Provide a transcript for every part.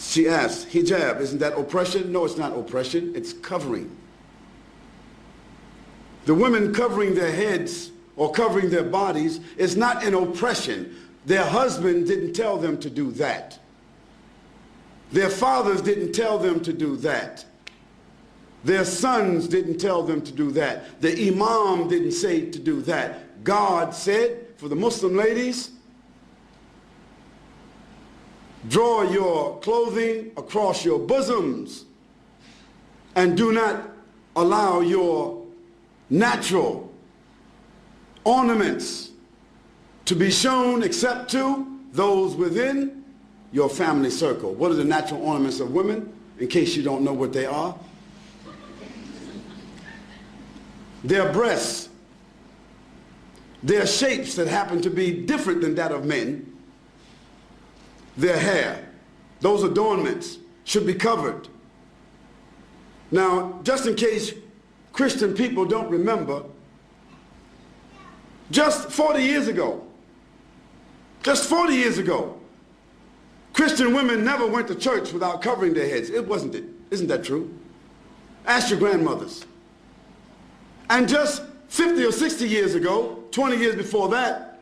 She asked, hijab, isn't that oppression? No, it's not oppression, it's covering. The women covering their heads or covering their bodies is not an oppression. Their husband didn't tell them to do that. Their fathers didn't tell them to do that. Their sons didn't tell them to do that. The imam didn't say to do that. God said, for the Muslim ladies, draw your clothing across your bosoms and do not allow your natural ornaments to be shown except to those within your family circle. What are the natural ornaments of women, in case you don't know what they are? Their breasts, their shapes that happen to be different than that of men, their hair, those adornments should be covered. Now, just in case Christian people don't remember, just 40 years ago, Christian women never went to church without covering their heads. It wasn't it. Isn't that true? Ask your grandmothers. And just 50 or 60 years ago, 20 years before that,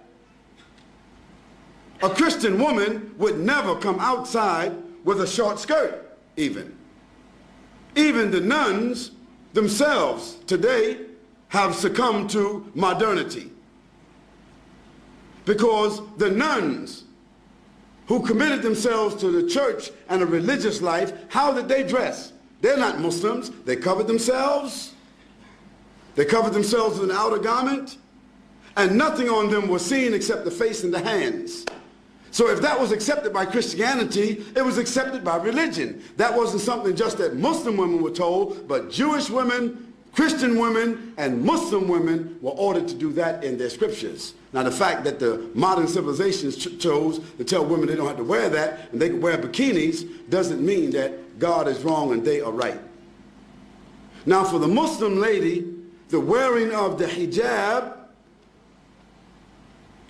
a Christian woman would never come outside with a short skirt, even. Even the nuns themselves today have succumbed to modernity. Because the nuns who committed themselves to the church and a religious life, how did they dress? They're not Muslims. They covered themselves. They covered themselves with an outer garment, and nothing on them was seen except the face and the hands. So if that was accepted by Christianity, it was accepted by religion. That wasn't something just that Muslim women were told, but Jewish women, Christian women, and Muslim women were ordered to do that in their scriptures. Now the fact that the modern civilizations chose to tell women they don't have to wear that and they can wear bikinis doesn't mean that God is wrong and they are right. Now for the Muslim lady, the wearing of the hijab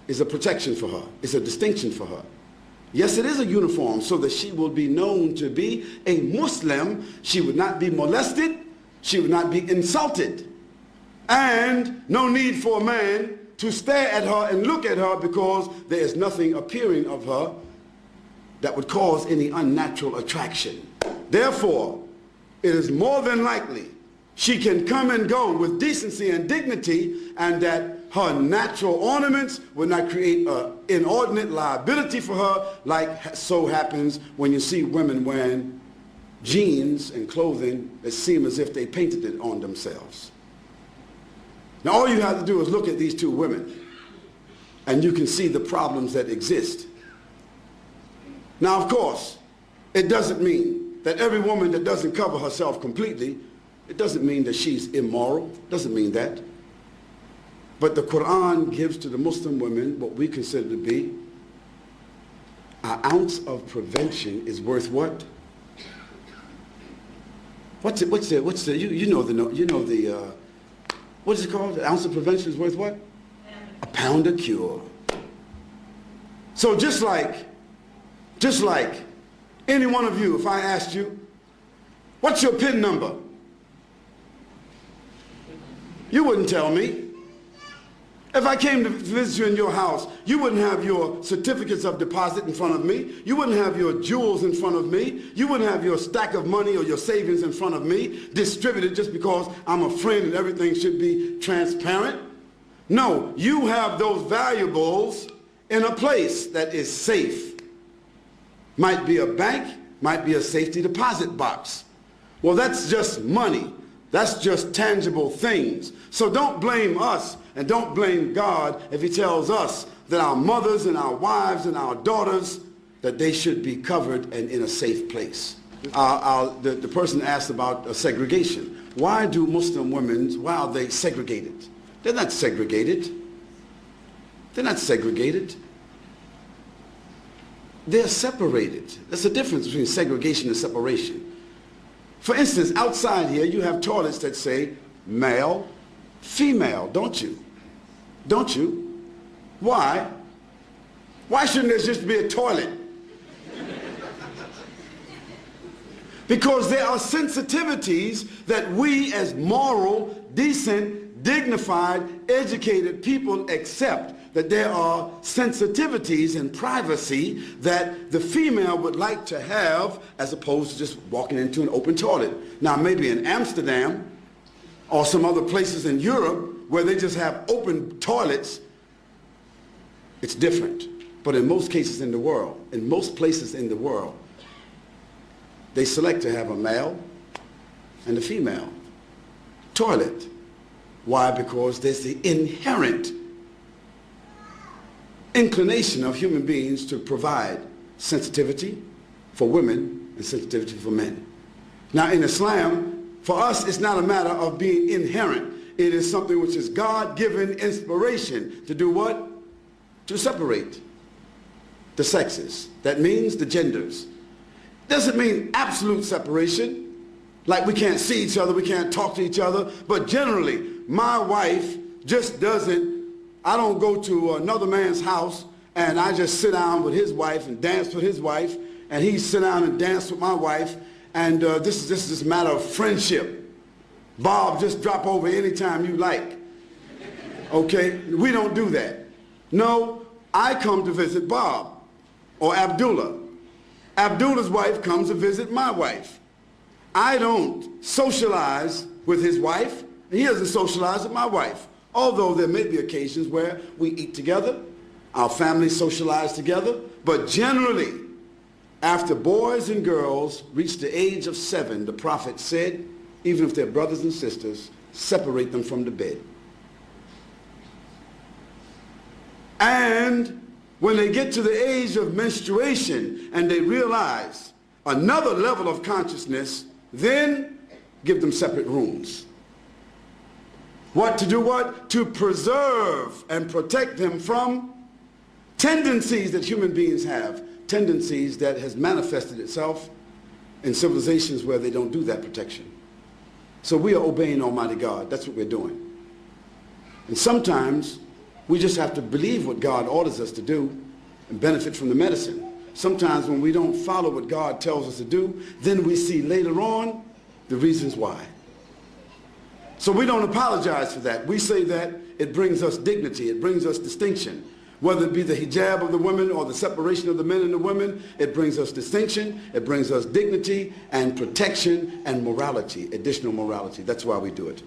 is a protection for her. It's a distinction for her. Yes, it is a uniform so that she will be known to be a Muslim. She would not be molested. She would not be insulted. And no need for a man to stare at her and look at her because there is nothing appearing of her that would cause any unnatural attraction. Therefore, it is more than likely she can come and go with decency and dignity, and that her natural ornaments will not create an inordinate liability for her, like so happens when you see women wearing jeans and clothing that seem as if they painted it on themselves. Now all you have to do is look at these two women and you can see the problems that exist. Now of course, it doesn't mean that every woman that doesn't cover herself completely, it doesn't mean that she's immoral, it doesn't mean that. But the Quran gives to the Muslim women what we consider to be an ounce of prevention is worth what? What is it called? The ounce of prevention is worth what? A pound of cure. So just like any one of you, if I asked you, what's your PIN number? You wouldn't tell me. If I came to visit you in your house, you wouldn't have your certificates of deposit in front of me. You wouldn't have your jewels in front of me. You wouldn't have your stack of money or your savings in front of me, distributed just because I'm a friend and everything should be transparent. No, you have those valuables in a place that is safe. Might be a bank, might be a safety deposit box. Well, that's just money. That's just tangible things. So don't blame us and don't blame God if he tells us that our mothers and our wives and our daughters, that they should be covered and in a safe place. The person asked about segregation. Why do Muslim women, why are they segregated? They're not segregated. They're not segregated. They're separated. There's a difference between segregation and separation. For instance, outside here, you have toilets that say male, female, don't you? Don't you? Why? Why shouldn't there just be a toilet? Because there are sensitivities that we as moral, decent, dignified, educated people accept, that there are sensitivities and privacy that the female would like to have as opposed to just walking into an open toilet. Now maybe in Amsterdam or some other places in Europe where they just have open toilets, it's different. But in most cases in the world, in most places in the world, they select to have a male and a female toilet. Why? Because there's the inherent inclination of human beings to provide sensitivity for women and sensitivity for men. Now in Islam, for us, it's not a matter of being inherent. It is something which is God-given inspiration to do what? To separate the sexes. That means the genders. Doesn't mean absolute separation, like we can't see each other, we can't talk to each other, but generally, my wife just doesn't, I don't go to another man's house and I just sit down with his wife and dance with his wife, and he sit down and dance with my wife, and this is a matter of friendship. Bob, just drop over anytime you like. Okay? We don't do that. No, I come to visit Bob or Abdullah. Abdullah's wife comes to visit my wife. I don't socialize with his wife, and he doesn't socialize with my wife. Although there may be occasions where we eat together, our families socialize together, but generally, after boys and girls reach the age of 7, the Prophet said, even if they're brothers and sisters, separate them from the bed. And when they get to the age of menstruation and they realize another level of consciousness, then give them separate rooms. What to do what? To preserve and protect them from tendencies that human beings have, tendencies that has manifested itself in civilizations where they don't do that protection. So we are obeying Almighty God. That's what we're doing. And sometimes we just have to believe what God orders us to do and benefit from the medicine. Sometimes when we don't follow what God tells us to do, then we see later on the reasons why. So we don't apologize for that. We say that it brings us dignity, it brings us distinction. Whether it be the hijab of the women or the separation of the men and the women, it brings us distinction, it brings us dignity and protection and morality, additional morality. That's why we do it.